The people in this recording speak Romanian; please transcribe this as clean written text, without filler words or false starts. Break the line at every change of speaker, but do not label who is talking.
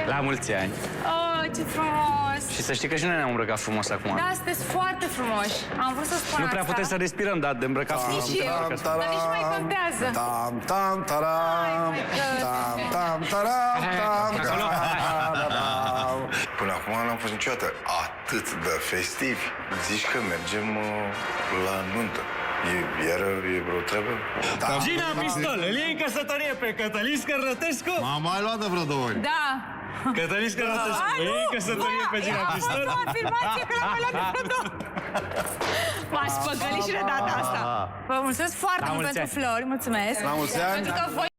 La mulți ani.
Oh, ce frumos!
Și să știi că și noi ne-am îmbrăcat frumos acum.
Da, sunteți foarte frumoși. Am vrut să spun
Nu prea
asta.
putem să respirăm, dar de îmbrăcat frumos.
Nici eu, dar nici mai contează.
Tam, tam, taram, tam, tam, taram, tam,
Acolo.
taram. Până acum n-am fost niciodată atât de festiv. Zici că mergem la nuntă. Iară e vreo treabă?
Gina Pistol, îl iei în căsătorie pe Cătălin Scărătescu?
M-am mai luat de vreo 2 ori.
Da.
Cătălin Scărătescu, îl iei în căsătorie pe Gina Pistol?
A fost o afirmație că l-am mai luat de vreo două. M-aș păcăli și de data asta. Vă mulțumesc foarte mult
mulți
pentru
ani.
flori, mulțumesc.
La mulți ani.
Pentru că voi